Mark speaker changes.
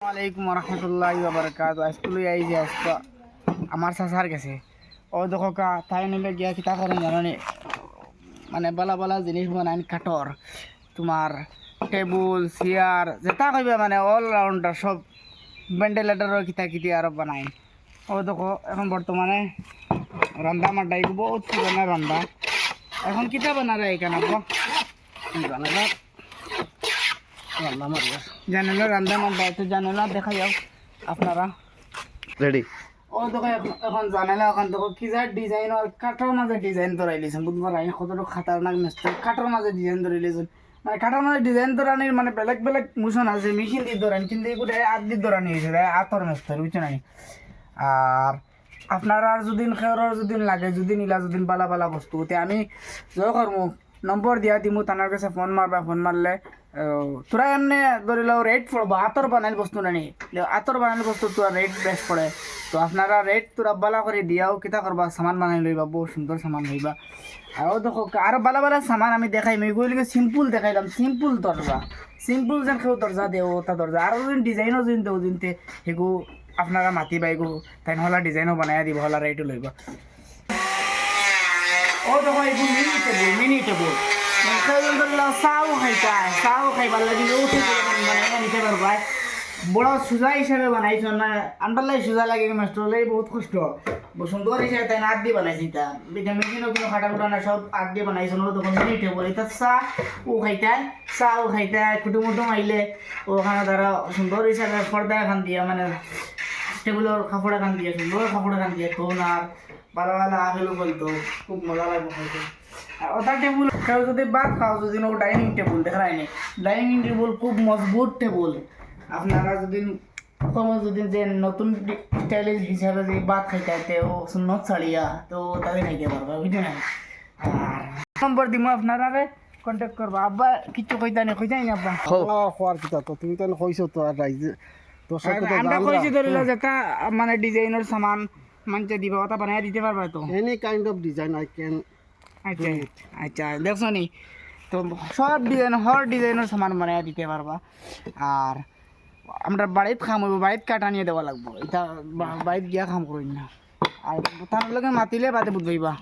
Speaker 1: ওয়ালাইকুম রহমতুল্লাহি ওয়া বারাকাতুহু। আজকে এই যে আজকে আমার চাচার গেছে ও দেখো কা তাই নিলে গিয়া কিতা করেন জানি মানে বালা বালা জিনিস বানাইন কাঠর তোমার টেবুল চেয়ার যেটা কইবে মানে অল রাউন্ডার সব ভেন্টিলেটরের কিতা কিতি আরো বানাইন। ও দেখো এখন বর্তমানে রান্না মাড্ডাই বহুত পুরানা রান্না এখন কিতা বানারে এখানে জানালা রান্না মারিয়া জানালা রান্না মাড্ডা তো জানালা দেখা যাও আপনারা
Speaker 2: রেডি
Speaker 1: ও দেখো এখন জানালা এখন দেখো কি যা ডিজাইন আর কাঠের মাঝে ডিজাইন ধরাই লিছেন বুঝবার আই কতটা খাতারনাক মিস্ত্রি কাঠের মাঝে ডিজাইন ধরাই লিছেন মানে কাঠের মাঝে ডিজাইন ধরানির মানে বেলেগ বেলেগ মোশন আছে মেশিন দিয়ে ধরান কিন্তু এগুলো হাত দিয়ে ধরানি হয়েছে আতর মিস্ত্রি বুঝছেন নাই। আর আপনারা যদি খেয়ার যদি লাগে যদি নিলা যদি বালা বালা বস্তু তে আমি জয় করবো নম্বর দিয়া দিমু তানার কাছে ফোন মারবা ফোন মারলে তোরা এমনি ধরে লও রেট পড়বো আতর বানাইল বস্তু নানি আতর বানাইল বস্তু তোরা রেট বেশ পড়ে তো আপনারা রেট তোরা বালা করে দিয়াও কিতা করবা সামান বানাই লইবা বহু সুন্দর সামান হইবা। আর দেখো আরো বালা বালা সামান আমি দেখাইম এগুলিকে সিম্পল দেখাইলাম সিম্পল দরজা সিম্পল যেন কেউ দরজা দেও তা দরজা আরো যদি ডিজাইনও যদি দেও দিনতে সেগু আপনারা মাতি বাইগু তাই হলা ডিজাইনও বানাই দিব হলা রেটও লইবা। ও দেখো এগুলো মিনি টেবুল চাও খাইবার লাগে বানাই নিতে পারবা বড় সোজা হিসাবে বানাইছো না আন্ডারলাই সোজা লাগে মাস্টারলাই বহুত কষ্ট সুন্দর হিসাবে তাই হাত দিয়ে বানাইছি তা মেশিনও কোনো খাটা খুটা না সব হাত দিয়ে বানাইছো না তখন মিনি টেবুল এটা চাও খাইতায় কুটুমুটু মাইলে ওখানে তারা সুন্দর হিসাবে পর্দা এখান দিয়ে মানে টেবিলের কাপড় এখান দিয়ে সুন্দর কাপড় এখান দিয়ে তোন আর ভালো ভালো আহেলো বলতো খুব মজা লাগবে খাইতে। আর ওটা টেবিল কেউ যদি ভাত খাও যদি নো ডাইনিং টেবিল দেখায় নি ডাইনিং টেবিল খুব মজবুত টেবিল আপনারা যদি যদি যে নতুন স্টাইলিশ হিসাবে যদি ভাত খাইতে ও সুন্নত ছাড়িয়া তো তাদের খাইতে পারবা বুঝলি না। আর নম্বর দিব আপনারা কন্ট্যাক্ট করবা আব্বা কিছু কইতা নি আব্বা
Speaker 2: খোয়ার কিতা তো তুমি তো কইছো তো আর রাইজে তো
Speaker 1: আমরা কইছি ধরিল যেটা মানে ডিজাইনের সামান মানছে দিবা ওটা বানাই দিতে পারবা তো
Speaker 2: any kind of design I can.
Speaker 1: আচ্ছা আচ্ছা দেখছো নি তো সব ডিজাইন হর ডিজাইনের সামান বানাই দিতে পারবা। আর আমরা বাড়িতে খাম হইব বাড়িতে কাটা নিয়ে দেওয়া লাগবো এটা বাড়িতে গিয়া খাম করি না আর তার লগে মাতিলে বাদে বুঝবাইবা।